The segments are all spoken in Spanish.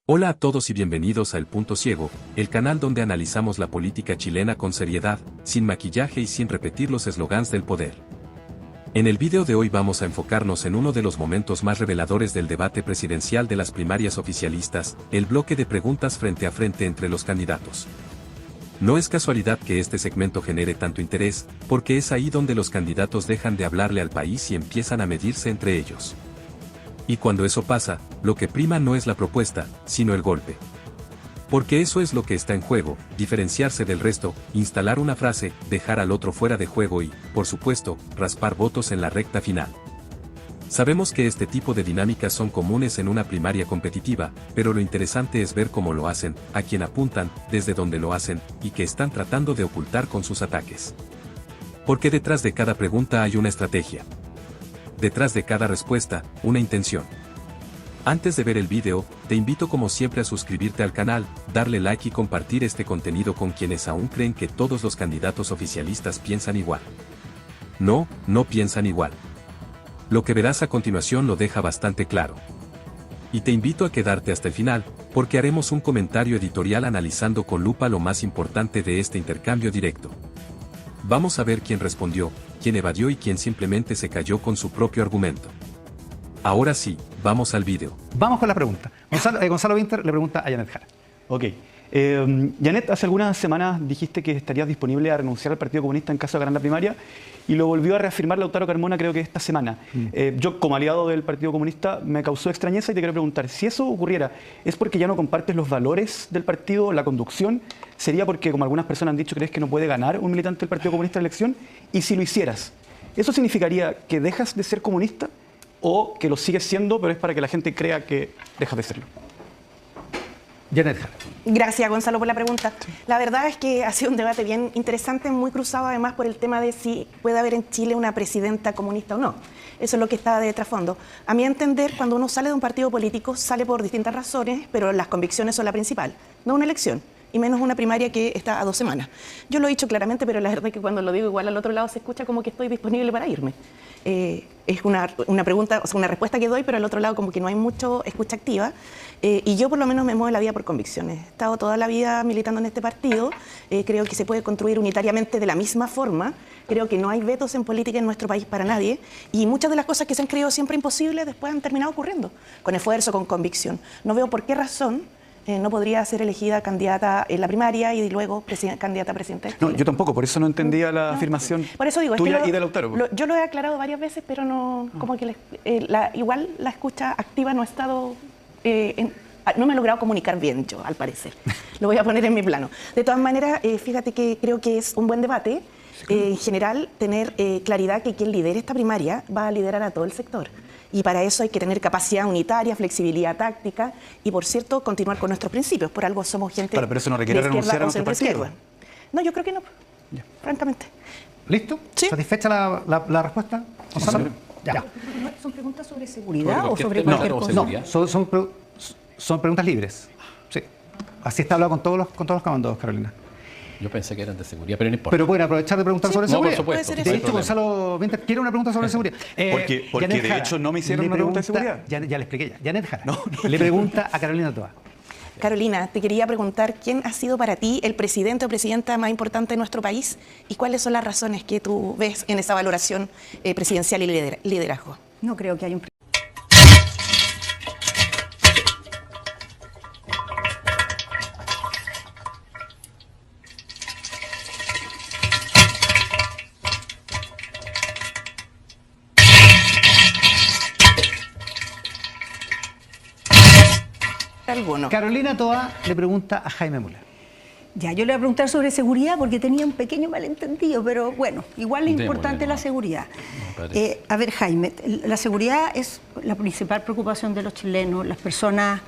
Hola a todos y bienvenidos a El Punto Ciego, el canal donde analizamos la política chilena con seriedad, sin maquillaje y sin repetir los eslogans del poder. En el video de hoy vamos a enfocarnos en uno de los momentos más reveladores del debate presidencial de las primarias oficialistas, el bloque de preguntas frente a frente entre los candidatos. No es casualidad que este segmento genere tanto interés, porque es ahí donde los candidatos dejan de hablarle al país y empiezan a medirse entre ellos. Y cuando eso pasa, lo que prima no es la propuesta, sino el golpe. Porque eso es lo que está en juego, diferenciarse del resto, instalar una frase, dejar al otro fuera de juego y, por supuesto, raspar votos en la recta final. Sabemos que este tipo de dinámicas son comunes en una primaria competitiva, pero lo interesante es ver cómo lo hacen, a quién apuntan, desde dónde lo hacen, y qué están tratando de ocultar con sus ataques. Porque detrás de cada pregunta hay una estrategia. Detrás de cada respuesta, una intención. Antes de ver el video, te invito como siempre a suscribirte al canal, darle like y compartir este contenido con quienes aún creen que todos los candidatos oficialistas piensan igual. No, no piensan igual. Lo que verás a continuación lo deja bastante claro. Y te invito a quedarte hasta el final, porque haremos un comentario editorial analizando con lupa lo más importante de este intercambio directo. Vamos a ver quién respondió, quién evadió y quién simplemente se cayó con su propio argumento. Ahora sí, vamos al video. Vamos con la pregunta. Gonzalo Winter le pregunta a Janet Jara. Ok. Janet, hace algunas semanas dijiste que estarías disponible a renunciar al Partido Comunista en caso de ganar la primaria y lo volvió a reafirmar Lautaro Carmona creo que esta semana. Yo, como aliado del Partido Comunista, me causó extrañeza y te quiero preguntar, si eso ocurriera, ¿es porque ya no compartes los valores del partido, la conducción? ¿Sería porque, como algunas personas han dicho, crees que no puede ganar un militante del Partido Comunista en la elección? Y si lo hicieras, ¿eso significaría que dejas de ser comunista o que lo sigues siendo, pero es para que la gente crea que dejas de serlo? Janet Jara. Gracias, Gonzalo, por la pregunta. La verdad es que ha sido un debate bien interesante, muy cruzado además por el tema de si puede haber en Chile una presidenta comunista o no. Eso es lo que está de trasfondo. A mi entender, cuando uno sale de un partido político, sale por distintas razones, pero las convicciones son la principal, no una elección. Y menos una primaria que está a 2 semanas. Yo lo he dicho claramente, pero la verdad es que cuando lo digo igual al otro lado se escucha como que estoy disponible para irme. Es una pregunta, o sea, una respuesta que doy, pero al otro lado como que no hay mucho escucha activa. Y yo por lo menos me muevo en la vida por convicciones. He estado toda la vida militando en este partido. Creo que se puede construir unitariamente de la misma forma. Creo que no hay vetos en política en nuestro país para nadie. Y muchas de las cosas que se han creído siempre imposibles después han terminado ocurriendo. Con esfuerzo, con convicción. No veo por qué razón no podría ser elegida candidata en la primaria y luego candidata a presidente. No, yo tampoco, por eso no entendía la afirmación por eso digo, tuya y de Lautaro. Yo lo he aclarado varias veces, pero no, como que igual la escucha activa no ha estado, no me he logrado comunicar bien yo, al parecer. Lo voy a poner en mi plano. De todas maneras, fíjate que creo que es un buen debate. En general, tener claridad que quien lidere esta primaria va a liderar a todo el sector. Y para eso hay que tener capacidad unitaria, flexibilidad táctica y, por cierto, continuar con nuestros principios. Por algo somos gente claro, pero eso no requiere renunciar a nuestro partido. No, yo creo que no, ya. Francamente. ¿Listo? ¿Sí? ¿Satisfecha la respuesta? ¿Gonzalo? Ya. ¿Son preguntas sobre seguridad o sobre cualquier cosa? No, son preguntas libres. Sí. Así está hablado con todos los comandos, Carolina. Yo pensé que eran de seguridad, pero no importa. Pero pueden aprovechar de preguntar sobre seguridad. Por supuesto. De hecho, Gonzalo Winter quiere una pregunta sobre seguridad. Porque de hecho no me hicieron una pregunta de seguridad. Ya le expliqué ya. Janet Jara le pregunta a Carolina Toa. Carolina, te quería preguntar, ¿quién ha sido para ti el presidente o presidenta más importante de nuestro país? ¿Y cuáles son las razones que tú ves en esa valoración presidencial y liderazgo? No creo que haya un alguno. Carolina Toa le pregunta a Jaime Müller. Ya, yo le voy a preguntar sobre seguridad porque tenía un pequeño malentendido, pero bueno, igual es importante la seguridad. A ver, Jaime, la seguridad es la principal preocupación de los chilenos. Las personas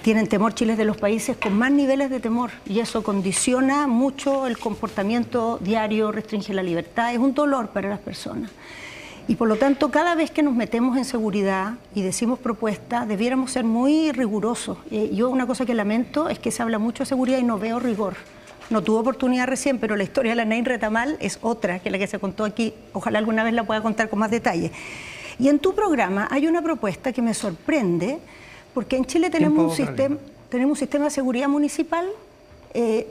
tienen temor. Chile es de los países con más niveles de temor y eso condiciona mucho el comportamiento diario, restringe la libertad, es un dolor para las personas. Y por lo tanto, cada vez que nos metemos en seguridad y decimos propuestas, debiéramos ser muy rigurosos. Yo una cosa que lamento es que se habla mucho de seguridad y no veo rigor. No tuve oportunidad recién, pero la historia de la Nain Retamal es otra que la que se contó aquí. Ojalá alguna vez la pueda contar con más detalle. Y en tu programa hay una propuesta que me sorprende Porque en Chile tenemos un sistema de seguridad municipal,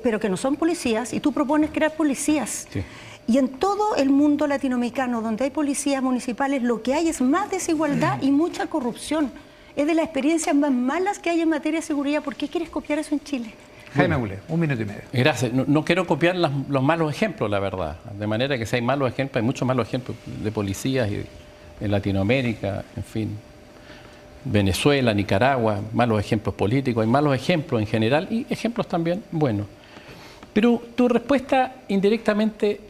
pero que no son policías, y tú propones crear policías. Sí. Y en todo el mundo latinoamericano donde hay policías municipales, lo que hay es más desigualdad y mucha corrupción. Es de las experiencias más malas que hay en materia de seguridad. ¿Por qué quieres copiar eso en Chile? Jaime Mulé, 1 minuto y medio. Gracias. No quiero copiar los malos ejemplos, la verdad. De manera que si hay malos ejemplos, hay muchos malos ejemplos de policías en Latinoamérica, en fin. Venezuela, Nicaragua, malos ejemplos políticos, hay malos ejemplos en general y ejemplos también buenos. Pero tu respuesta indirectamente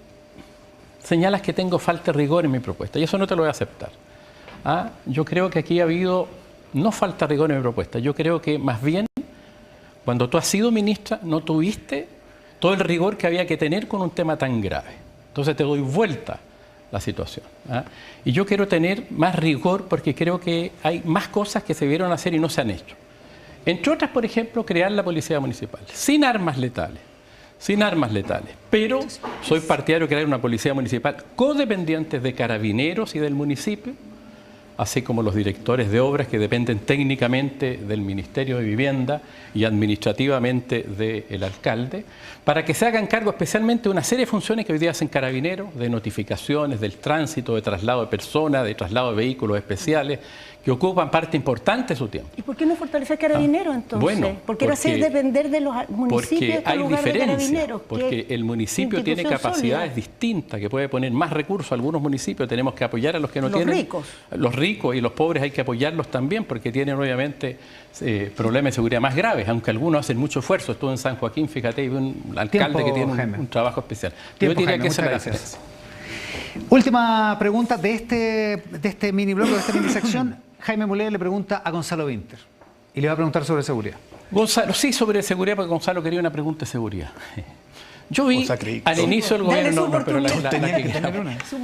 señalas que tengo falta de rigor en mi propuesta y eso no te lo voy a aceptar. Yo creo que aquí ha habido no falta de rigor en mi propuesta, yo creo que más bien cuando tú has sido ministra no tuviste todo el rigor que había que tener con un tema tan grave. Entonces te doy vuelta la situación. Y yo quiero tener más rigor porque creo que hay más cosas que se debieron hacer y no se han hecho. Entre otras, por ejemplo, crear la policía municipal, sin armas letales. Sin armas letales. Pero soy partidario de crear una policía municipal codependiente de carabineros y del municipio, así como los directores de obras que dependen técnicamente del Ministerio de Vivienda y administrativamente del alcalde, para que se hagan cargo especialmente de una serie de funciones que hoy día hacen carabineros, de notificaciones, del tránsito, de traslado de personas, de traslado de vehículos especiales, que ocupan parte importante de su tiempo. ¿Y por qué no fortalecer carabineros entonces? Bueno, porque era hacer depender de los municipios porque hay diferencias, porque el municipio tiene capacidades sólida. Distintas, que puede poner más recursos a algunos municipios, tenemos que apoyar a los que no tienen. Ricos. Los ricos y los pobres hay que apoyarlos también, porque tienen obviamente problemas de seguridad más graves, aunque algunos hacen mucho esfuerzo. Estuve en San Joaquín, fíjate, y vi un alcalde que tiene un trabajo especial. Yo diría que esa es la diferencia. Última pregunta de este mini blog, de esta mini sección. Jaime Mulé le pregunta a Gonzalo Winter y le va a preguntar sobre seguridad. Gonzalo, sí, sobre seguridad, porque Gonzalo quería una pregunta de seguridad. Yo vi al inicio del gobierno, pero su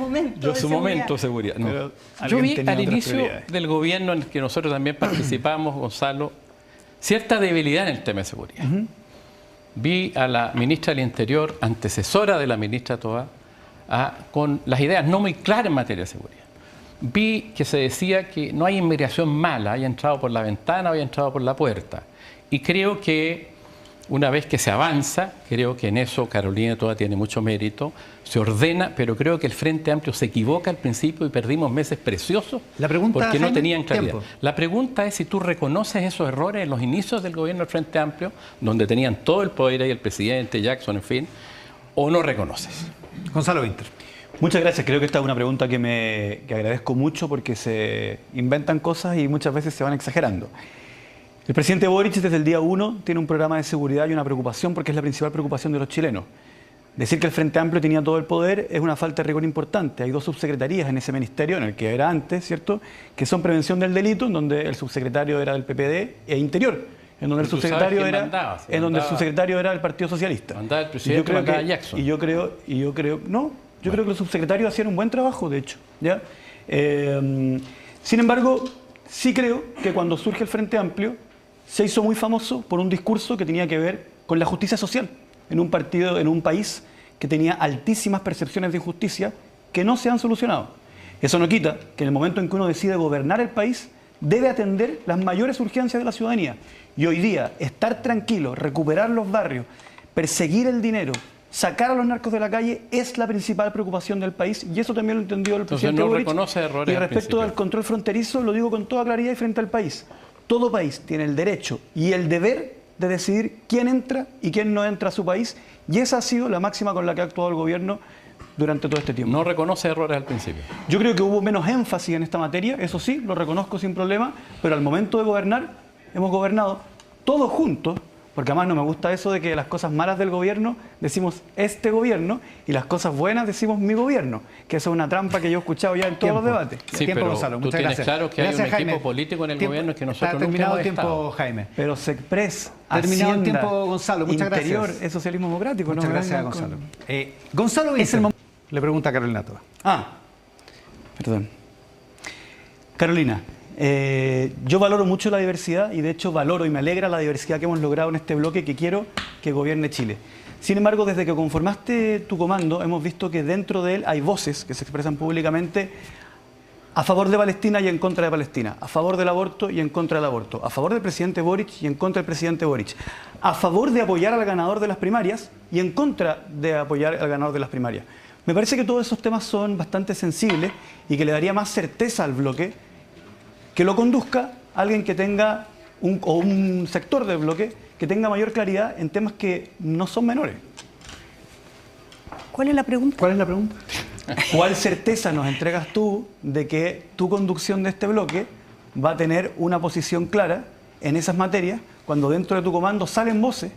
momento de seguridad. No. Yo vi al inicio del gobierno en el que nosotros también participamos, Gonzalo, cierta debilidad en el tema de seguridad. Vi a la ministra del Interior, antecesora de la ministra Toá, con las ideas no muy claras en materia de seguridad. Vi que se decía que no hay inmigración mala, haya entrado por la ventana o haya entrado por la puerta. Y creo que una vez que se avanza, creo que en eso Carolina Toá tiene mucho mérito, se ordena, pero creo que el Frente Amplio se equivoca al principio y perdimos meses preciosos porque no tenían claridad. La pregunta es si tú reconoces esos errores en los inicios del gobierno del Frente Amplio, donde tenían todo el poder ahí, el presidente, Jackson, en fin, o no reconoces. Gonzalo Winter. Muchas gracias. Creo que esta es una pregunta que agradezco mucho porque se inventan cosas y muchas veces se van exagerando. El presidente Boric desde el día 1 tiene un programa de seguridad y una preocupación porque es la principal preocupación de los chilenos. Decir que el Frente Amplio tenía todo el poder es una falta de rigor importante. Hay 2 subsecretarías en ese ministerio, en el que era antes, ¿cierto?, que son prevención del delito, en donde el subsecretario era del PPD, e Interior, en donde el subsecretario era del Partido Socialista. Mandaba el presidente, mandaba Jackson. Yo creo que los subsecretarios hacían un buen trabajo, de hecho, ¿ya? Sin embargo, sí creo que cuando surge el Frente Amplio se hizo muy famoso por un discurso que tenía que ver con la justicia social en un país que tenía altísimas percepciones de injusticia que no se han solucionado. Eso no quita que en el momento en que uno decide gobernar el país debe atender las mayores urgencias de la ciudadanía. Y hoy día, estar tranquilo, recuperar los barrios, perseguir el dinero, sacar a los narcos de la calle es la principal preocupación del país, y eso también lo entendió el presidente Boric. Reconoce errores. Y respecto al control fronterizo, lo digo con toda claridad y frente al país. Todo país tiene el derecho y el deber de decidir quién entra y quién no entra a su país, y esa ha sido la máxima con la que ha actuado el gobierno durante todo este tiempo. No reconoce errores al principio. Yo creo que hubo menos énfasis en esta materia, eso sí, lo reconozco sin problema, pero al momento de gobernar, hemos gobernado todos juntos, porque además no me gusta eso de que las cosas malas del gobierno decimos este gobierno y las cosas buenas decimos mi gobierno, que eso es una trampa que yo he escuchado ya en todos los debates. Sí, pero Gonzalo, tú tienes claro que hay un equipo político en el gobierno que nosotros nunca hemos estado. Terminado el tiempo, Jaime. Pero SECPRES, terminado el tiempo, Gonzalo. Muchas Interior, gracias. es socialismo democrático. Muchas gracias, Gonzalo. Gonzalo Winter le pregunta a Carolina Toá. Perdón. Carolina, yo valoro mucho la diversidad y de hecho valoro y me alegra la diversidad que hemos logrado en este bloque que quiero que gobierne Chile. Sin embargo, desde que conformaste tu comando, hemos visto que dentro de él hay voces que se expresan públicamente a favor de Palestina y en contra de Palestina, a favor del aborto y en contra del aborto, a favor del presidente Boric y en contra del presidente Boric, a favor de apoyar al ganador de las primarias y en contra de apoyar al ganador de las primarias. Me parece que todos esos temas son bastante sensibles y que le daría más certeza al bloque que lo conduzca alguien que tenga un sector del bloque que tenga mayor claridad en temas que no son menores. ¿Cuál es la pregunta? ¿Cuál es la pregunta? ¿Cuál certeza nos entregas tú de que tu conducción de este bloque va a tener una posición clara en esas materias cuando dentro de tu comando salen voces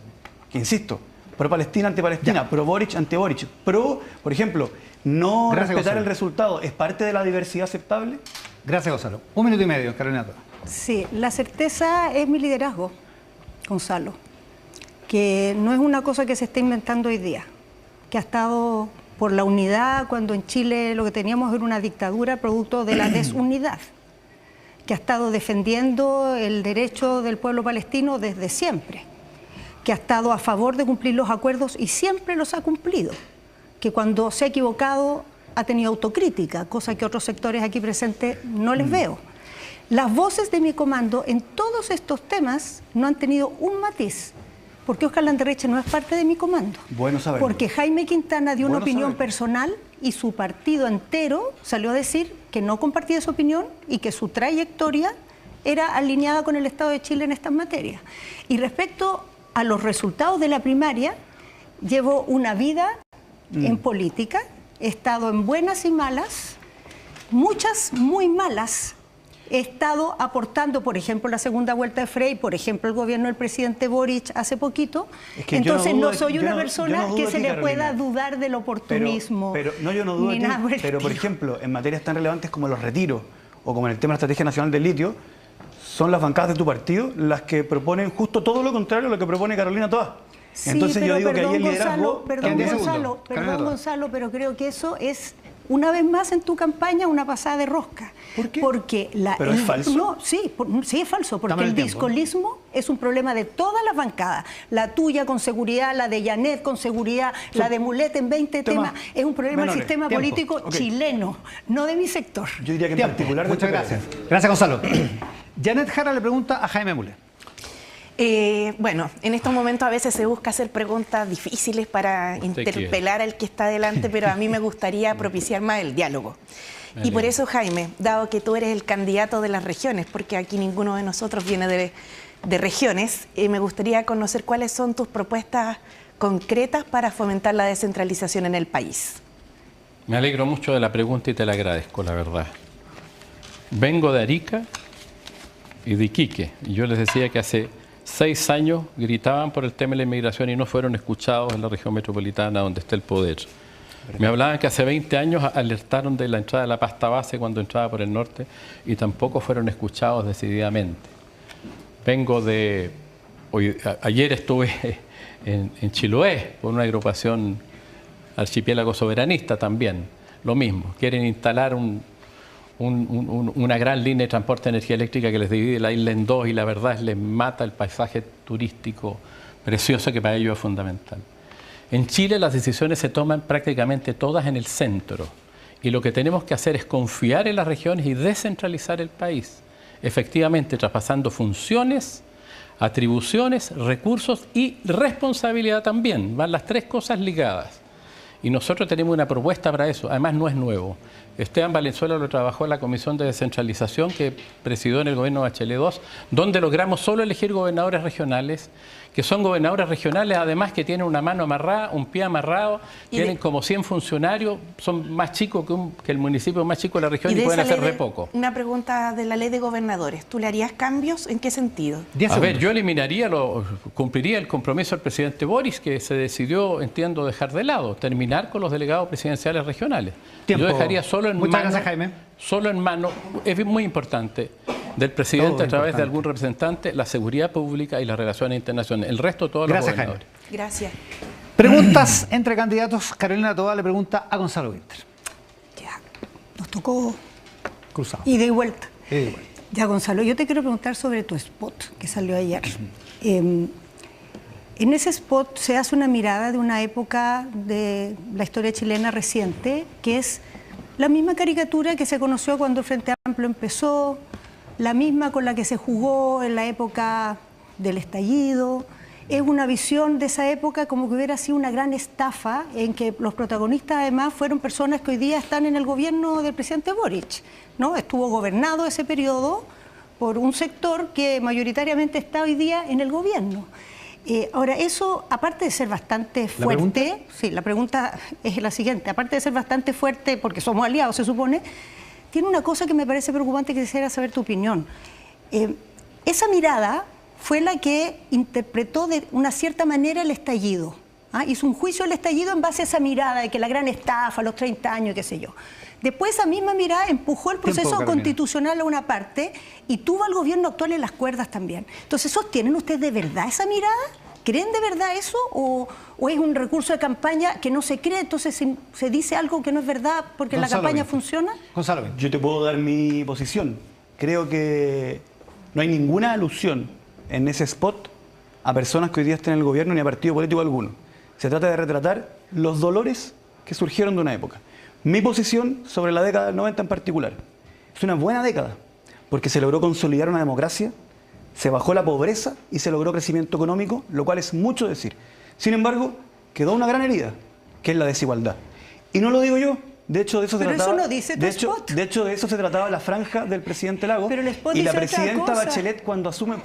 que, insisto, pro Palestina ante Palestina, pro Boric ante Boric, pro, por ejemplo, no Gracias, respetar Gonzalo. el resultado es parte de la diversidad aceptable? Gracias, Gonzalo. 1 minuto y medio, Carolina Toa. Sí, la certeza es mi liderazgo, Gonzalo, que no es una cosa que se está inventando hoy día, que ha estado por la unidad cuando en Chile lo que teníamos era una dictadura producto de la desunidad, que ha estado defendiendo el derecho del pueblo palestino desde siempre, que ha estado a favor de cumplir los acuerdos y siempre los ha cumplido, que cuando se ha equivocado ha tenido autocrítica, cosa que otros sectores aquí presentes no les veo. Las voces de mi comando en todos estos temas no han tenido un matiz, porque Óscar Landerreche no es parte de mi comando. Bueno saberlo. Porque Jaime Quintana dio una Bueno opinión saberlo. personal y su partido entero salió a decir que no compartía esa opinión y que su trayectoria era alineada con el Estado de Chile en estas materias. Y respecto a los resultados de la primaria, llevo una vida en política, he estado en buenas y malas, muchas muy malas. He estado aportando, por ejemplo, la segunda vuelta de Frey, por ejemplo, el gobierno del presidente Boric hace poquito. Es que yo entonces no dudo no de- soy yo una no- persona yo no dudo que de se ti, le Carolina. pueda dudar del oportunismo. Pero no, yo no dudo ni de ti, nada por el pero por estilo. ejemplo, en materias tan relevantes como los retiros o como en el tema de la Estrategia Nacional del Litio, son las bancadas de tu partido las que proponen justo todo lo contrario a lo que propone Carolina Toa. Sí, Entonces pero yo digo que ahí perdón, el liderazgo... Gonzalo, perdón, 10 Gonzalo, segundos. Carolina perdón, Toa. Gonzalo, pero creo que eso es, una vez más en tu campaña, una pasada de rosca. ¿Por qué? Porque ¿Pero es falso? No, sí, sí es falso, porque Dame el el tiempo. discolismo es un problema de todas las bancadas. La tuya con seguridad, la de Janet con seguridad, la de Mulet en 20 temas temas. Es un problema del menores. sistema Tiempo. político Ok. chileno, no de mi sector. Yo diría que en Tiempo. particular... de Muchas este gracias. país. Gracias, Gonzalo. Janet Jara le pregunta a Jaime Mulet. Bueno, en estos momentos a veces se busca hacer preguntas difíciles para interpelar al que está delante, pero a mí me gustaría propiciar más el diálogo. Y por eso, Jaime, dado que tú eres el candidato de las regiones, porque aquí ninguno de nosotros viene de regiones, me gustaría conocer cuáles son tus propuestas concretas para fomentar la descentralización en el país. Me alegro mucho de la pregunta y te la agradezco, la verdad. Vengo de Arica y de Iquique, y yo les decía que hace 6 años gritaban por el tema de la inmigración y no fueron escuchados en la región metropolitana donde está el poder. Me hablaban que hace 20 años alertaron de la entrada de la pasta base cuando entraba por el norte y tampoco fueron escuchados decididamente. Vengo de... ayer estuve en Chiloé por una agrupación archipiélago soberanista también, lo mismo. Quieren instalar una gran línea de transporte de energía eléctrica que les divide la isla en dos y la verdad es les mata el paisaje turístico precioso que para ellos es fundamental. En Chile las decisiones se toman prácticamente todas en el centro y lo que tenemos que hacer es confiar en las regiones y descentralizar el país, efectivamente traspasando funciones, atribuciones, recursos y responsabilidad también, van las tres cosas ligadas. Y nosotros tenemos una propuesta para eso, además no es nuevo. Esteban Valenzuela lo trabajó en la Comisión de Descentralización que presidió en el gobierno Bachelet II, donde logramos solo elegir gobernadores regionales, que son gobernadores regionales, además que tienen una mano amarrada, un pie amarrado, tienen como 100 funcionarios, son más chicos que el municipio más chico de la región y pueden hacer re poco. Una pregunta de la ley de gobernadores, ¿tú le harías cambios? ¿En qué sentido? 10 A ver, segundos. yo eliminaría, cumpliría el compromiso del presidente Boris, que se decidió, entiendo, dejar de lado, terminar con los delegados presidenciales regionales. Tiempo. Yo dejaría solo en Muchas mano, gracias, Jaime. solo en mano, es muy importante, del presidente Todo a través de importante. algún representante, la seguridad pública y las relaciones internacionales. El resto, todos Gracias, los gobernadores. Gracias. Preguntas entre candidatos. Carolina Toa le pregunta a Gonzalo Winter. Ya, nos tocó Cruzado. ida y vuelta. Igual. Ya, Gonzalo, yo te quiero preguntar sobre tu spot que salió ayer. En ese spot se hace una mirada de una época de la historia chilena reciente, que es La misma caricatura que se conoció cuando el Frente Amplio empezó, la misma con la que se jugó en la época del estallido. Es una visión de esa época como que hubiera sido una gran estafa, en que los protagonistas además fueron personas que hoy día están en el gobierno del presidente Boric, ¿no? Estuvo gobernado ese periodo por un sector que mayoritariamente está hoy día en el gobierno. Ahora, eso, aparte de ser bastante fuerte, la pregunta es la siguiente, aparte de ser bastante fuerte, porque somos aliados, se supone, tiene una cosa que me parece preocupante, que quisiera saber tu opinión. Esa mirada fue la que interpretó de una cierta manera el estallido. Hizo un juicio del estallido en base a esa mirada de que la gran estafa, los 30 años, qué sé yo. Después esa misma mirada empujó el proceso constitucional a una parte y tuvo al gobierno actual en las cuerdas también. Entonces, ¿sostienen ustedes de verdad esa mirada? ¿Creen de verdad eso? ¿O es un recurso de campaña que no se cree, entonces se dice algo que no es verdad porque la campaña funciona? Gonzalo, yo te puedo dar mi posición. Creo que no hay ninguna alusión en ese spot a personas que hoy día están en el gobierno ni a partido político alguno. Se trata de retratar los dolores que surgieron de una época. Mi posición sobre la década del 90 en particular: es una buena década porque se logró consolidar una democracia, se bajó la pobreza y se logró crecimiento económico, lo cual es mucho decir. Sin embargo, quedó una gran herida, que es la desigualdad. Y no lo digo yo. De hecho, de eso se trataba. Pero eso no dice tu spot. De hecho, de eso se trataba la franja del presidente Lagos. Pero el spot y la dice otra presidenta cosa. Bachelet, cuando asume,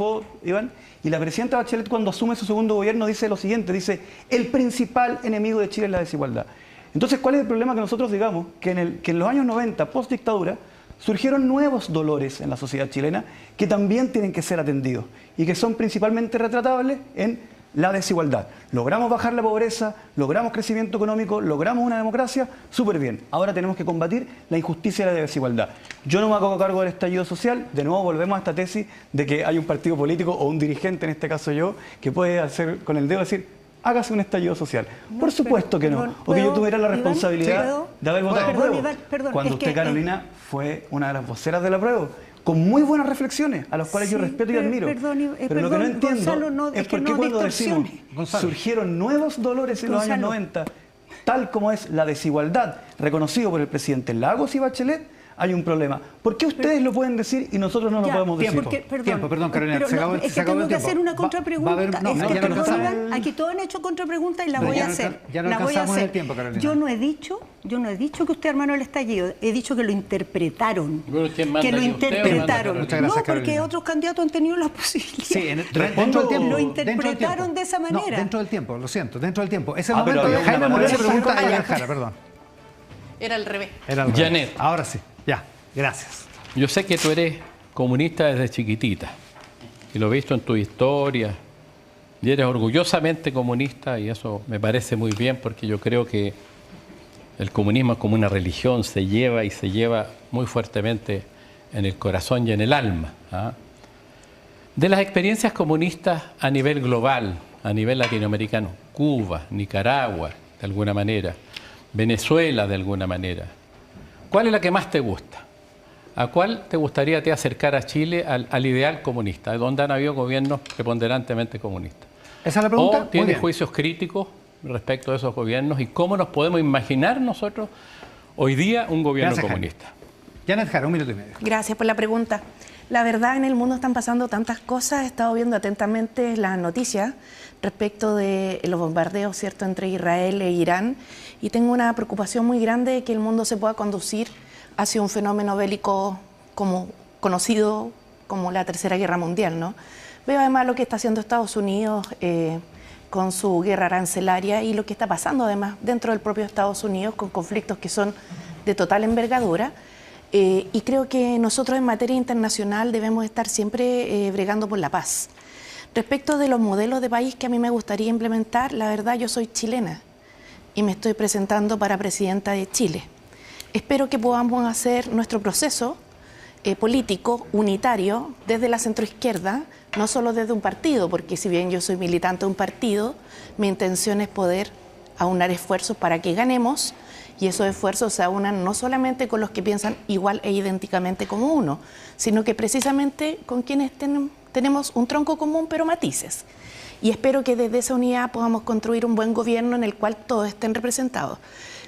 Iván, y la presidenta Bachelet, cuando asume su segundo gobierno, dice lo siguiente: dice, el principal enemigo de Chile es la desigualdad. Entonces, ¿cuál es el problema? Que nosotros digamos que en los años 90, post dictadura, surgieron nuevos dolores en la sociedad chilena que también tienen que ser atendidos y que son principalmente retratables en la desigualdad. Logramos bajar la pobreza, logramos crecimiento económico, logramos una democracia, súper bien. Ahora tenemos que combatir la injusticia y la desigualdad. Yo no me hago cargo del estallido social. De nuevo volvemos a esta tesis de que hay un partido político o un dirigente, en este caso yo, que puede hacer con el dedo decir: hágase un estallido social. Por supuesto que no. O que yo tuviera la responsabilidad de haber votado por apruebo. Cuando usted, Carolina, fue una de las voceras del apruebo, con muy buenas reflexiones, a las cuales yo respeto y admiro. Pero lo que no entiendo Gonzalo, es por qué cuando decimos surgieron nuevos dolores en los años 90, tal como es la desigualdad, reconocido por el presidente Lagos y Bachelet, hay un problema. ¿Por qué ustedes lo pueden decir y nosotros no lo podemos decir? Perdón, Carolina, pero se acabó el tiempo. Es que tengo que hacer una contrapregunta. Aquí todos han hecho contrapreguntas y la voy a hacer. Ya no alcanzamos el tiempo, Carolina. Yo no he dicho que usted hermano el estallido, he dicho que lo interpretaron. Que lo interpretaron. Muchas gracias, no, porque otros candidatos han tenido la posibilidad. Sí, dentro del tiempo. Lo interpretaron de esa manera. No, dentro del tiempo, lo siento, dentro del tiempo. Es el momento de Jaime Muller le pregunta a Javier Jara, perdón. Era al revés. Janet. Ahora sí, ya, gracias. Yo sé que tú eres comunista desde chiquitita y lo he visto en tu historia y eres orgullosamente comunista y eso me parece muy bien porque yo creo que el comunismo es como una religión, se lleva muy fuertemente en el corazón y en el alma. De las experiencias comunistas a nivel global, a nivel latinoamericano, Cuba, Nicaragua, de alguna manera, Venezuela, de alguna manera, ¿cuál es la que más te gusta? ¿A cuál te gustaría te acercar a Chile al ideal comunista, donde han habido gobiernos preponderantemente comunistas? ¿Esa es la pregunta? ¿O tienes juicios críticos respecto a esos gobiernos y cómo nos podemos imaginar nosotros hoy día un gobierno comunista? Janet Jara, 1 minuto y medio. Gracias por la pregunta. La verdad, en el mundo están pasando tantas cosas. He estado viendo atentamente las noticias respecto de los bombardeos, ¿cierto?, entre Israel e Irán, y tengo una preocupación muy grande de que el mundo se pueda conducir hacia un fenómeno bélico como conocido como la Tercera Guerra Mundial, ¿no? Veo además lo que está haciendo Estados Unidos con su guerra arancelaria y lo que está pasando además dentro del propio Estados Unidos con conflictos que son de total envergadura. Y creo que nosotros en materia internacional debemos estar siempre bregando por la paz. Respecto de los modelos de país que a mí me gustaría implementar, la verdad yo soy chilena y me estoy presentando para presidenta de Chile. Espero que podamos hacer nuestro proceso político unitario desde la centroizquierda, no solo desde un partido, porque si bien yo soy militante de un partido, mi intención es poder aunar esfuerzos para que ganemos y esos esfuerzos se aunan no solamente con los que piensan igual e idénticamente como uno, sino que precisamente con quienes tenemos un tronco común pero matices. Y espero que desde esa unidad podamos construir un buen gobierno en el cual todos estén representados.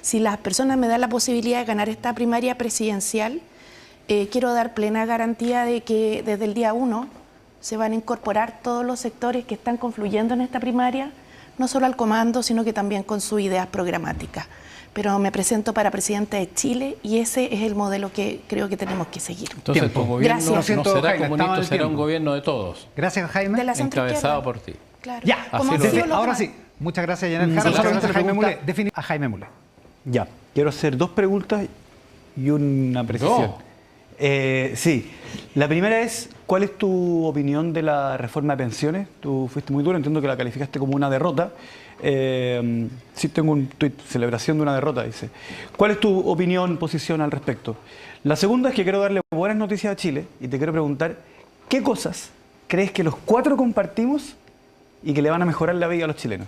si las personas me dan la posibilidad de ganar esta primaria presidencial, quiero dar plena garantía de que desde el día 1 se van a incorporar todos los sectores que están confluyendo en esta primaria, no solo al comando, sino que también con sus ideas programáticas. Pero me presento para presidenta de Chile y ese es el modelo que creo que tenemos que seguir. Entonces tu gobierno no será Jaime, comunista, será un gobierno de todos. Gracias, Jaime. De la Encabezado por ti. Claro. Ya, Como así ha sido lo ahora demás. sí. Muchas gracias, Janet Jara. Muchas gracias, Jaime Mulé. A Jaime Mulé. Ya, quiero hacer 2 preguntas y una precisión. Sí, la primera es, ¿cuál es tu opinión de la reforma de pensiones? Tú fuiste muy duro, entiendo que la calificaste como una derrota. Sí, tengo un tuit, celebración de una derrota, dice. ¿Cuál es tu opinión, posición al respecto? La segunda es que quiero darle buenas noticias a Chile y te quiero preguntar, ¿qué cosas crees que los 4 compartimos y que le van a mejorar la vida a los chilenos?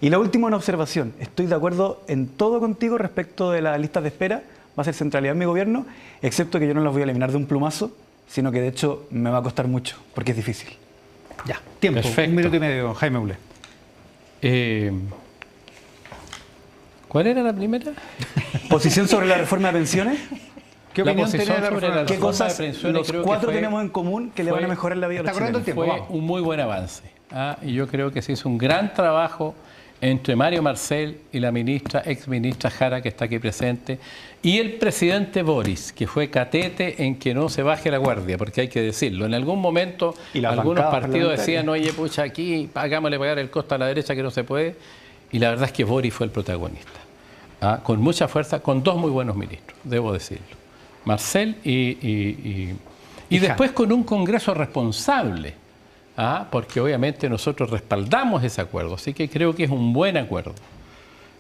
Y la última, una observación. Estoy de acuerdo en todo contigo respecto de las listas de espera. Va a ser centralidad en mi gobierno, excepto que yo no las voy a eliminar de un plumazo, sino que de hecho me va a costar mucho, porque es difícil. Ya, tiempo. Perfecto. 1 minuto y medio, Jaime Mulé. ¿Cuál era la primera? ¿Posición sobre la reforma de pensiones? ¿Qué La opinión posición tiene la sobre reforma? la ¿Qué reforma cosas de pensiones los creo que 4 fue- tenemos en común que le van a mejorar la vida a los Está corriendo el chilenos? tiempo. Fue un muy buen avance. Y yo creo que se hizo un gran trabajo entre Mario Marcel y la ex ministra Jara, que está aquí presente, y el presidente Boris, que fue catete en que no se baje la guardia, porque hay que decirlo. En algún momento Y las algunos bancadas partidos parlamentarias. decían, oye, pucha, aquí hagámosle pagar el costo a la derecha que no se puede, y la verdad es que Boris fue el protagonista. Con mucha fuerza, con 2 muy buenos ministros, debo decirlo. Marcel y después con un Congreso responsable. Porque obviamente nosotros respaldamos ese acuerdo, así que creo que es un buen acuerdo.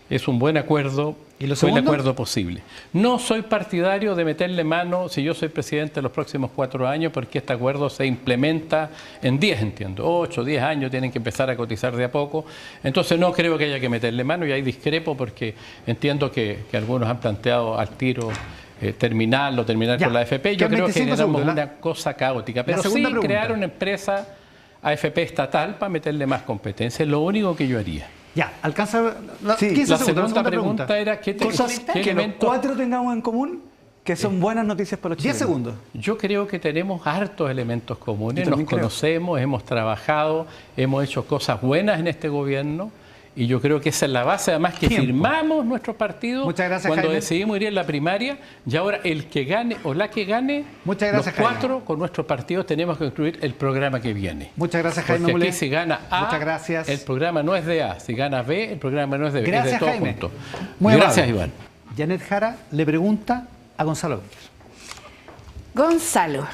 Es un buen acuerdo, ¿Y lo fue el segundo? acuerdo posible. No soy partidario de meterle mano, si yo soy presidente los próximos 4 años, porque este acuerdo se implementa en 10, entiendo. 8, 10 años tienen que empezar a cotizar de a poco. Entonces no creo que haya que meterle mano y ahí discrepo porque entiendo que algunos han planteado al tiro terminar Ya, con la AFP. Yo quedan creo que 25 generamos segundos, una cosa caótica, pero sí segunda pregunta. crear una empresa AFP estatal para meterle más competencia, es lo único que yo haría. Ya, alcanza Sí, 15 La segundos. segunda pregunta era Cosas ¿qué que los elementos? 4 tengamos en común que son buenas noticias para los 10 chilenos. segundos. Yo creo que tenemos hartos elementos comunes, Yo nos también creo. conocemos, hemos trabajado, hemos hecho cosas buenas en este gobierno y yo creo que esa es la base, además que Tiempo. firmamos nuestro partido Muchas gracias, cuando Jaime. decidimos ir en la primaria y ahora el que gane o la que gane, Muchas gracias, los Jaime. 4 con nuestro partido tenemos que construir el programa que viene. Muchas gracias, Porque Jaime Mulé. aquí si gana A, Muchas gracias. el programa no es de A, si gana B, el programa no es de B, Gracias, es de todo Jaime. junto. Muy Gracias, amable. Iván. Janet Jara le pregunta a Gonzalo Winter. Gonzalo,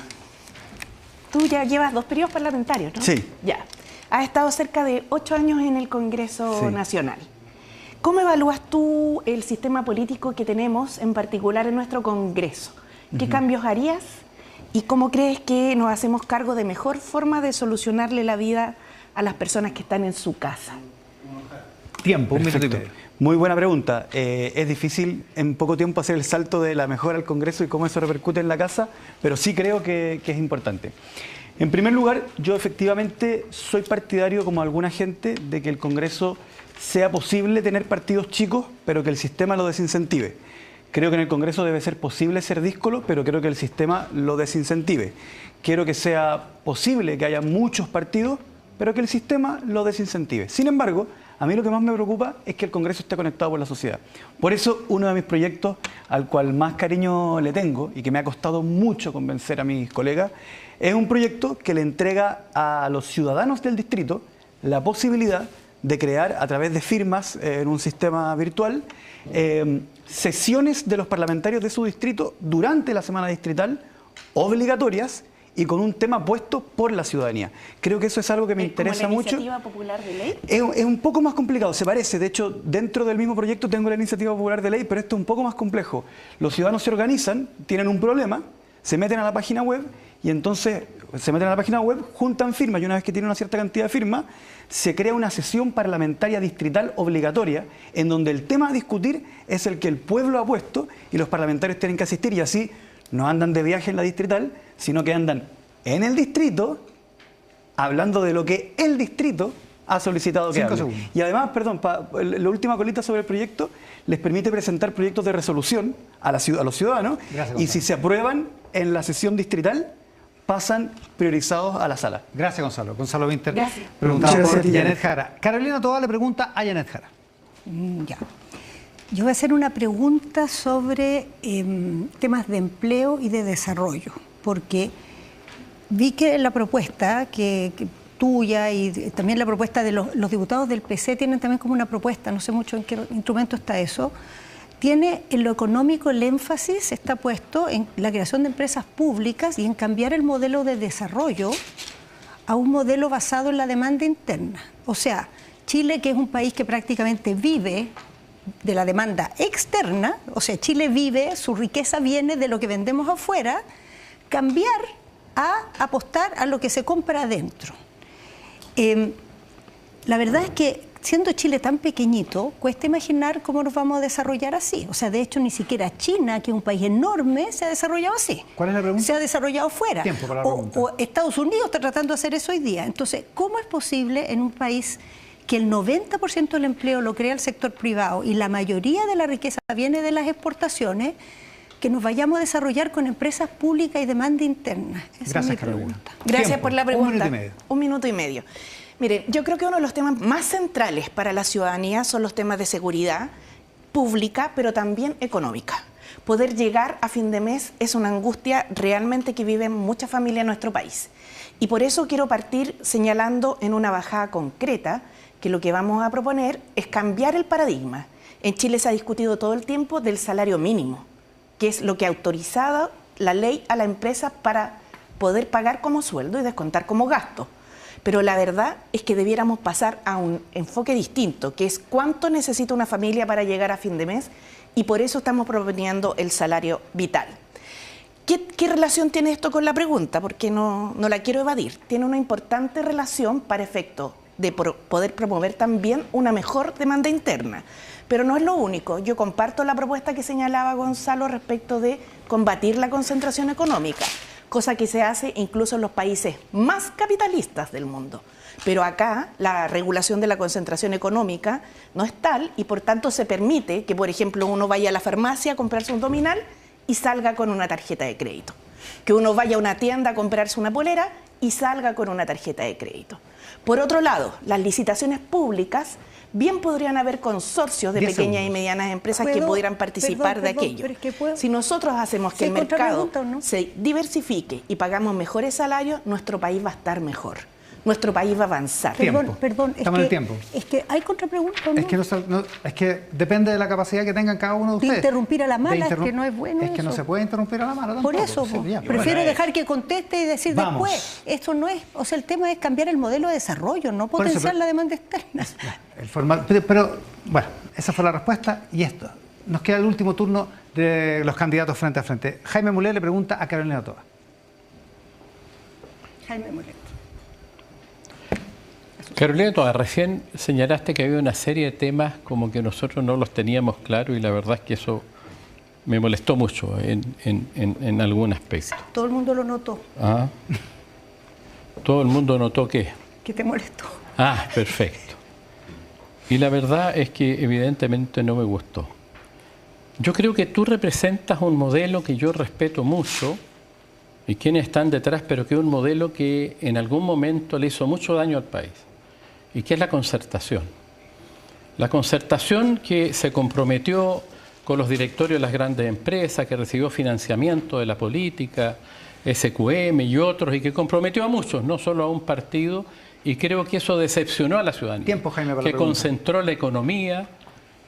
tú ya llevas 2 periodos parlamentarios, ¿no? Sí. Ya. Has estado cerca de 8 años en el Congreso Sí. Nacional. ¿Cómo evalúas tú el sistema político que tenemos, en particular en nuestro Congreso? ¿Qué cambios harías? ¿Y cómo crees que nos hacemos cargo de mejor forma de solucionarle la vida a las personas que están en su casa? Tiempo, 1 minuto y Perfecto. medio. Muy buena pregunta. Es difícil en poco tiempo hacer el salto de la mejora al Congreso y cómo eso repercute en la casa, pero sí creo que es importante. En primer lugar, yo efectivamente soy partidario, como alguna gente, de que el Congreso sea posible tener partidos chicos, pero que el sistema lo desincentive. Creo que en el Congreso debe ser posible ser díscolo, pero creo que el sistema lo desincentive. Quiero que sea posible que haya muchos partidos, pero que el sistema lo desincentive. Sin embargo, a mí lo que más me preocupa es que el Congreso esté conectado con la sociedad. Por eso, uno de mis proyectos al cual más cariño le tengo y que me ha costado mucho convencer a mis colegas, es un proyecto que le entrega a los ciudadanos del distrito la posibilidad de crear, a través de firmas en un sistema virtual, sesiones de los parlamentarios de su distrito durante la semana distrital, obligatorias y con un tema puesto por la ciudadanía. Creo que eso es algo que me interesa mucho. ¿Iniciativa popular de ley? Es un poco más complicado, se parece. De hecho, dentro del mismo proyecto tengo la iniciativa popular de ley, pero esto es un poco más complejo. Los ciudadanos se organizan, tienen un problema, se meten a la página web y entonces se meten a la página web, juntan firmas y una vez que tienen una cierta cantidad de firmas, se crea una sesión parlamentaria distrital obligatoria en donde el tema a discutir es el que el pueblo ha puesto y los parlamentarios tienen que asistir y así no andan de viaje en la distrital, sino que andan en el distrito hablando de lo que el distrito ha solicitado que 5 hable. segundos. Y además, perdón, la última colita sobre el proyecto, les permite presentar proyectos de resolución a los ciudadanos. Gracias, y Gonzalo. si se aprueban en la sesión distrital, pasan priorizados a la sala. Gracias, Gonzalo. Gonzalo Winter. Gracias. Preguntado Muchas por gracias, Janet Janet. Jara. Carolina Toá le pregunta a Janet Jara. Ya. Yo voy a hacer una pregunta sobre temas de empleo y de desarrollo, porque vi que la propuesta que tuya y también la propuesta de los diputados del PC tienen también como una propuesta, no sé mucho en qué instrumento está eso, tiene en lo económico el énfasis está puesto en la creación de empresas públicas y en cambiar el modelo de desarrollo a un modelo basado en la demanda interna. O sea, Chile, que es un país que prácticamente vive de la demanda externa, o sea, Chile vive, su riqueza viene de lo que vendemos afuera, cambiar a apostar a lo que se compra adentro. La verdad es que siendo Chile tan pequeñito, cuesta imaginar cómo nos vamos a desarrollar así. O sea, de hecho, ni siquiera China, que es un país enorme, se ha desarrollado así. ¿Cuál es la pregunta? Se ha desarrollado fuera. Tiempo para la pregunta. O Estados Unidos está tratando de hacer eso hoy día. Entonces, ¿cómo es posible en un país que el 90% del empleo lo crea el sector privado y la mayoría de la riqueza viene de las exportaciones, que nos vayamos a desarrollar con empresas públicas y demanda interna? Esa Gracias, es mi Carolina. pregunta. Gracias Tiempo. por la Un pregunta. minuto y medio. 1 minuto y medio. Miren, yo creo que uno de los temas más centrales para la ciudadanía son los temas de seguridad pública, pero también económica. Poder llegar a fin de mes es una angustia realmente que viven muchas familias en nuestro país. Y por eso quiero partir señalando en una bajada concreta que lo que vamos a proponer es cambiar el paradigma. En Chile se ha discutido todo el tiempo del salario mínimo, que es lo que ha autorizado la ley a la empresa para poder pagar como sueldo y descontar como gasto. Pero la verdad es que debiéramos pasar a un enfoque distinto, que es cuánto necesita una familia para llegar a fin de mes, y por eso estamos proponiendo el salario vital. ¿Qué relación tiene esto con la pregunta? Porque no la quiero evadir. Tiene una importante relación para efecto de poder promover también una mejor demanda interna. Pero no es lo único. Yo comparto la propuesta que señalaba Gonzalo respecto de combatir la concentración económica, cosa que se hace incluso en los países más capitalistas del mundo. Pero acá la regulación de la concentración económica no es tal y por tanto se permite que, por ejemplo, uno vaya a la farmacia a comprarse un dominal y salga con una tarjeta de crédito. Que uno vaya a una tienda a comprarse una polera y salga con una tarjeta de crédito. Por otro lado, las licitaciones públicas bien podrían haber consorcios de 10 pequeñas segundos. y medianas empresas que pudieran participar de aquello. pero es que puedo- Si nosotros hacemos que ¿Sí, el mercado contrapregunta o no? se diversifique y pagamos mejores salarios, nuestro país va a estar mejor. Nuestro país va a avanzar. Tiempo. Perdón, Estamos en el tiempo. es que hay contrapregunta, ¿o no? Es que depende de la capacidad que tengan cada uno de De ustedes. interrumpir a la mala, De es que no es bueno Es que no eso. se puede interrumpir a la mala Por tampoco. eso, Sí, po. ya, Prefiero bueno. dejar que conteste y decir Vamos. después. Esto no es, o sea, el tema es cambiar el modelo de desarrollo, no Por eso, potenciar pero- la demanda externa. El formal, pero, bueno, esa fue la respuesta y esto. Nos queda el último turno de los candidatos frente a frente. Jaime Mulé le pregunta a Carolina Toá. Jaime Mulet. Carolina Toá, recién señalaste que había una serie de temas como que nosotros no los teníamos claro y la verdad es que eso me molestó mucho en algún aspecto. Todo el mundo lo notó. Ah. Todo el mundo notó que... ¿Qué te molestó? Ah, perfecto. Y la verdad es que evidentemente no me gustó. Yo creo que tú representas un modelo que yo respeto mucho y quienes están detrás, pero que es un modelo que en algún momento le hizo mucho daño al país y que es la concertación. La concertación que se comprometió con los directorios de las grandes empresas, que recibió financiamiento de la política, SQM y otros, y que comprometió a muchos, no solo a un partido, y creo que eso decepcionó a la ciudadanía. Tiempo, Jaime, para la que pregunta. concentró la economía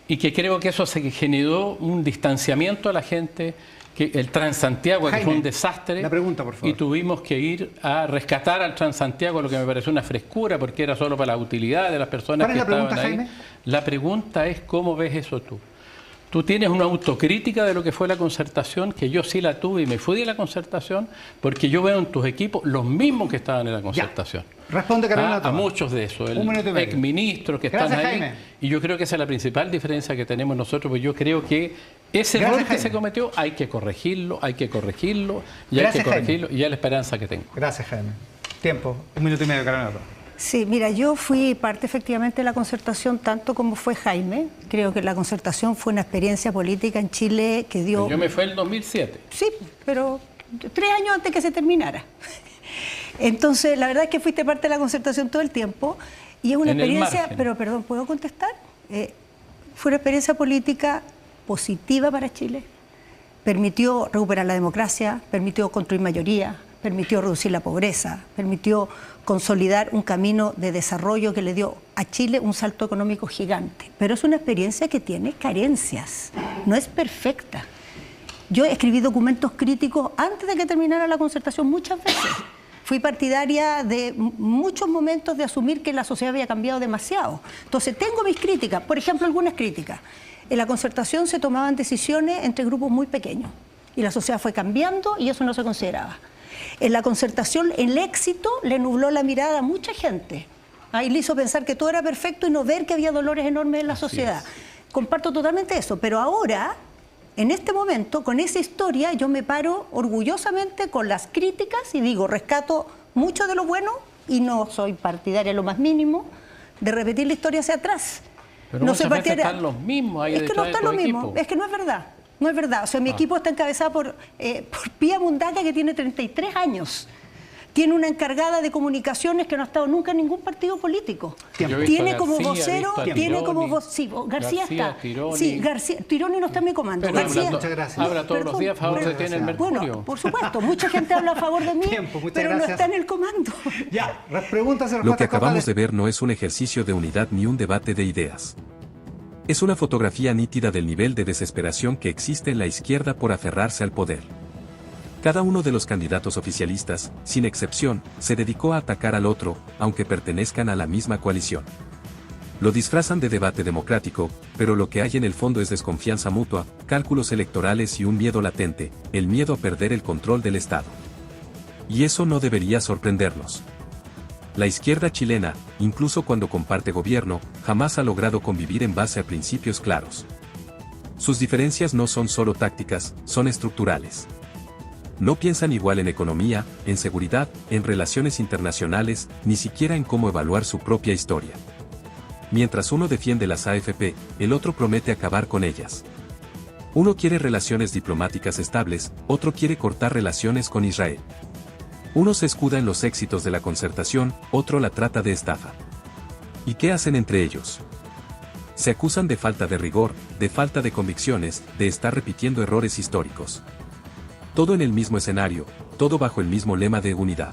y que creo que eso se generó un distanciamiento a la gente, que el Transantiago, que Jaime, fue un desastre, la pregunta, por favor. y tuvimos que ir a rescatar al Transantiago, lo que me pareció una frescura, porque era solo para la utilidad de las personas ¿Cuál que es la estaban pregunta, ahí. Jaime? La pregunta es cómo ves eso tú. Tú tienes una autocrítica de lo que fue la concertación, que yo sí la tuve y me fui de la concertación, porque yo veo en tus equipos los mismos que estaban en la concertación. Responde Carolina A Toá. muchos de esos, Un minuto y medio. exministros que Gracias, están ahí. Jaime. Y yo creo que esa es la principal diferencia que tenemos nosotros, porque yo creo que ese Gracias, error que Jaime. se cometió hay que corregirlo, y hay que Gracias, corregirlo, y es la esperanza que tengo. Gracias, Jaime. Tiempo. 1 minuto y medio, Carolina Toá. Sí, mira, yo fui parte efectivamente de la concertación, tanto como fue Jaime. Creo que la concertación fue una experiencia política en Chile que dio... Yo me fui en el 2007. Sí, pero 3 años antes que se terminara. Entonces, la verdad es que fuiste parte de la concertación todo el tiempo y es una experiencia... Pero, perdón, ¿puedo contestar? Fue una experiencia política positiva para Chile. Permitió recuperar la democracia, permitió construir mayoría, permitió reducir la pobreza, permitió consolidar un camino de desarrollo que le dio a Chile un salto económico gigante. Pero es una experiencia que tiene carencias, no es perfecta. Yo escribí documentos críticos antes de que terminara la concertación muchas veces. Fui partidaria de muchos momentos de asumir que la sociedad había cambiado demasiado. Entonces tengo mis críticas, por ejemplo, algunas críticas. En la concertación se tomaban decisiones entre grupos muy pequeños y la sociedad fue cambiando y eso no se consideraba. En la concertación el éxito le nubló la mirada a mucha gente y le hizo pensar que todo era perfecto y no ver que había dolores enormes en la sociedad. Comparto totalmente eso, pero ahora, en este momento, con esa historia, yo me paro orgullosamente con las críticas y digo, rescato mucho de lo bueno y no soy partidaria lo más mínimo de repetir la historia hacia atrás. Pero no muchas veces están los mismos ahí detrás de tu equipo. Es que no están los mismos, es que no es verdad. No es verdad, o sea, mi equipo está encabezado por Pía Mundaca, que tiene 33 años. Tiene una encargada de comunicaciones que no ha estado nunca en ningún partido político. Tiene como vocero, tiene como vocero, sí, García está. Tironi. Sí, Tironi no está en mi comando. Pero García, muchas gracias. Habla todos los días a favor de ti en el Mercurio. Bueno, por supuesto, mucha gente habla a favor de mí, pero no está en el comando. Ya, preguntas y respuestas. Lo que acabamos de ver no es un ejercicio de unidad ni un debate de ideas. Es una fotografía nítida del nivel de desesperación que existe en la izquierda por aferrarse al poder. Cada uno de los candidatos oficialistas, sin excepción, se dedicó a atacar al otro, aunque pertenezcan a la misma coalición. Lo disfrazan de debate democrático, pero lo que hay en el fondo es desconfianza mutua, cálculos electorales y un miedo latente, el miedo a perder el control del Estado. Y eso no debería sorprendernos. La izquierda chilena, incluso cuando comparte gobierno, jamás ha logrado convivir en base a principios claros. Sus diferencias no son solo tácticas, son estructurales. No piensan igual en economía, en seguridad, en relaciones internacionales, ni siquiera en cómo evaluar su propia historia. Mientras uno defiende las AFP, el otro promete acabar con ellas. Uno quiere relaciones diplomáticas estables, otro quiere cortar relaciones con Israel. Uno se escuda en los éxitos de la concertación, otro la trata de estafa. ¿Y qué hacen entre ellos? Se acusan de falta de rigor, de falta de convicciones, de estar repitiendo errores históricos. Todo en el mismo escenario, todo bajo el mismo lema de unidad.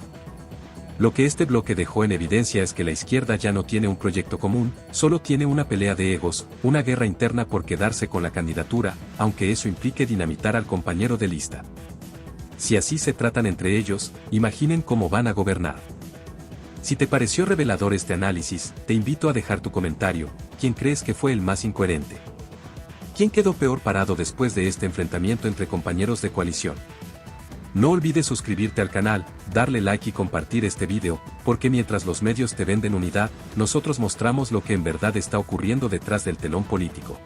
Lo que este bloque dejó en evidencia es que la izquierda ya no tiene un proyecto común, solo tiene una pelea de egos, una guerra interna por quedarse con la candidatura, aunque eso implique dinamitar al compañero de lista. Si así se tratan entre ellos, imaginen cómo van a gobernar. Si te pareció revelador este análisis, te invito a dejar tu comentario. ¿Quién crees que fue el más incoherente? ¿Quién quedó peor parado después de este enfrentamiento entre compañeros de coalición? No olvides suscribirte al canal, darle like y compartir este video, porque mientras los medios te venden unidad, nosotros mostramos lo que en verdad está ocurriendo detrás del telón político.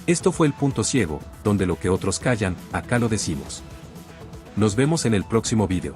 Esto fue El Punto Ciego, donde lo que otros callan, acá lo decimos. Nos vemos en el próximo video.